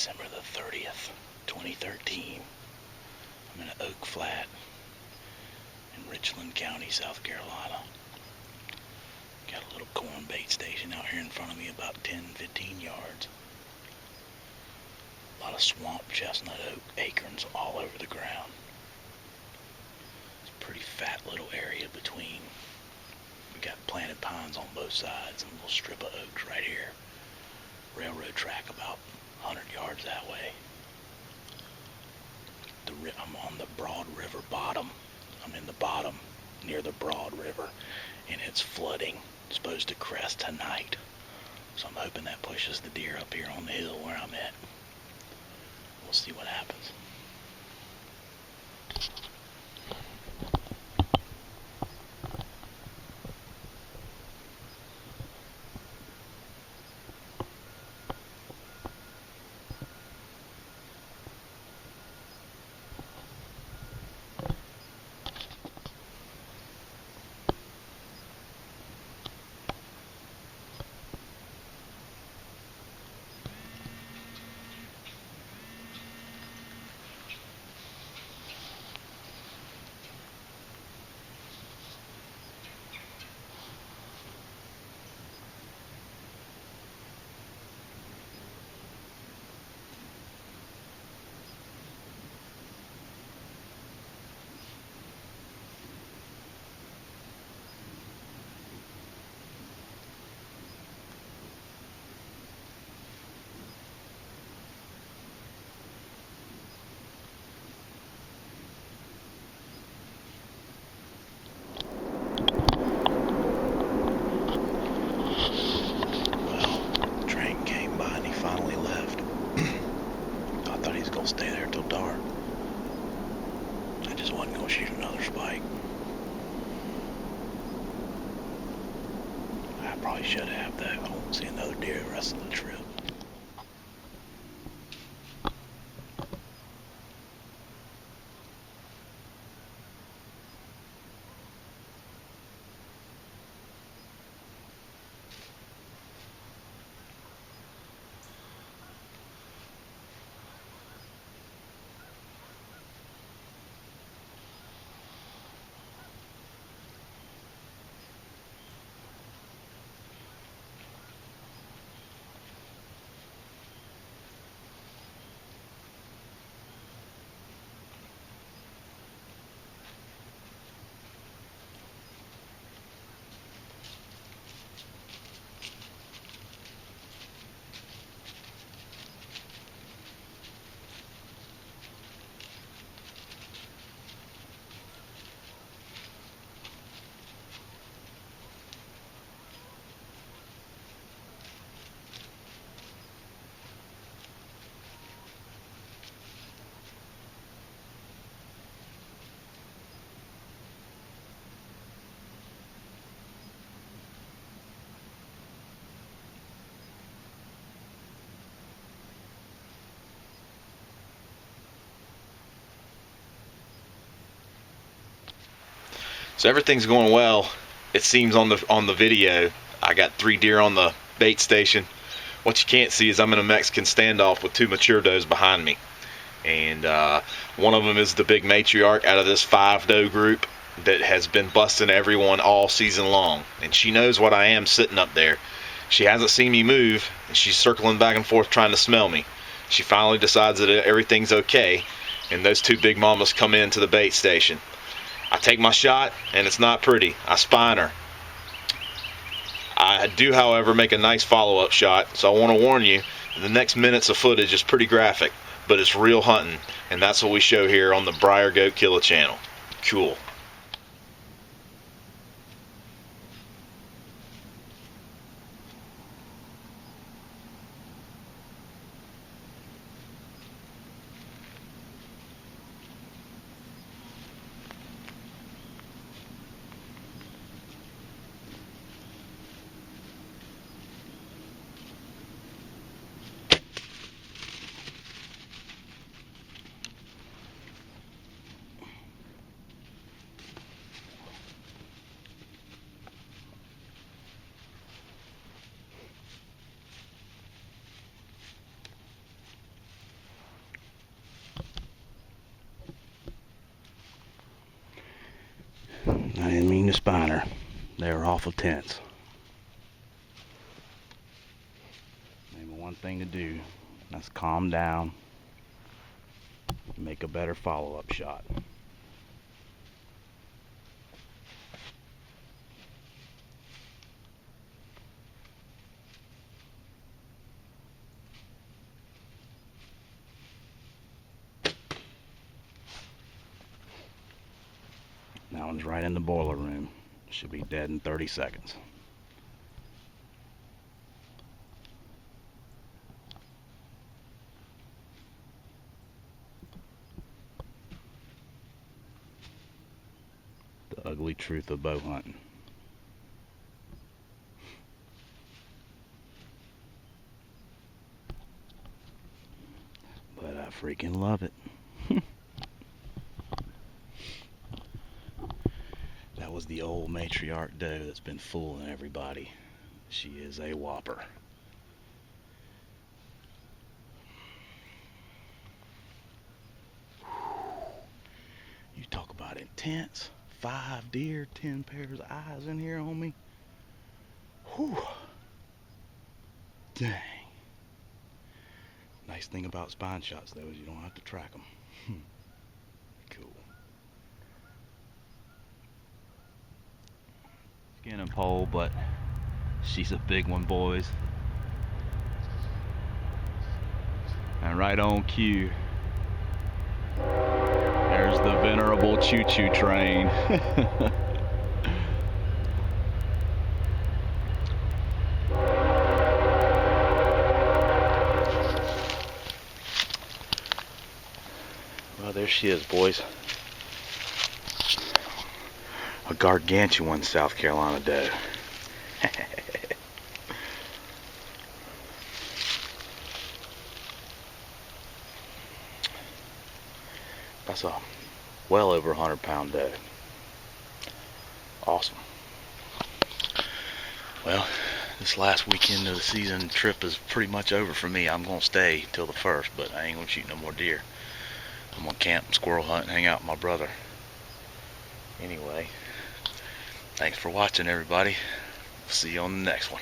December the 30th, 2013. I'm in an oak flat in Richland County, South Carolina. Got a little corn bait station out here in front of me, about 10-15 yards. A lot of swamp chestnut oak acorns all over the ground. It's a pretty fat little area between. We got planted pines on both sides and a little strip of oaks right here. Railroad track about 100 yards that way. I'm on the Broad River bottom. I'm in the bottom near the Broad River, and it's flooding. It's supposed to crest tonight, so I'm hoping that pushes the deer up here on the hill where I'm at. We'll see what happens. Stay there till dark. I just wasn't going to shoot another spike. I probably should have, though. I won't see another deer the rest of the trip. So everything's going well, it seems, on the video. I got 3 deer on the bait station. What you can't see is I'm in a Mexican standoff with 2 mature does behind me. And one of them is the big matriarch out of this 5 doe group that has been busting everyone all season long. And she knows what I am sitting up there. She hasn't seen me move, and she's circling back and forth trying to smell me. She finally decides that everything's okay, and those 2 big mamas come into the bait station. I take my shot, and it's not pretty. I spine her. I do, however, make a nice follow-up shot, so I want to warn you, the next minutes of footage is pretty graphic, but it's real hunting, and that's what we show here on the Briargoatkilla channel. Cool. a spiner. They're awful tense. Maybe one thing to do, that's calm down, make a better follow-up shot. That one's right in the boiler room. Should be dead in 30 seconds. The ugly truth of bow hunting. But I freaking love it. That was the old matriarch doe that's been fooling everybody. She is a whopper. You talk about intense. 5 deer, 10 pairs of eyes in here on me. Whew. Dang. Nice thing about spine shots though is you don't have to track them. Cool. Skin and pole, but she's a big one, boys. And right on cue, there's the venerable choo-choo train. Well, there she is, boys. A gargantuan South Carolina doe. That's a well over 100-pound doe. Awesome. Well, this last weekend of the season trip is pretty much over for me. I'm gonna stay till the 1st, but I ain't gonna shoot no more deer. I'm gonna camp and squirrel hunt and hang out with my brother. Anyway, thanks for watching, everybody. See you on the next one.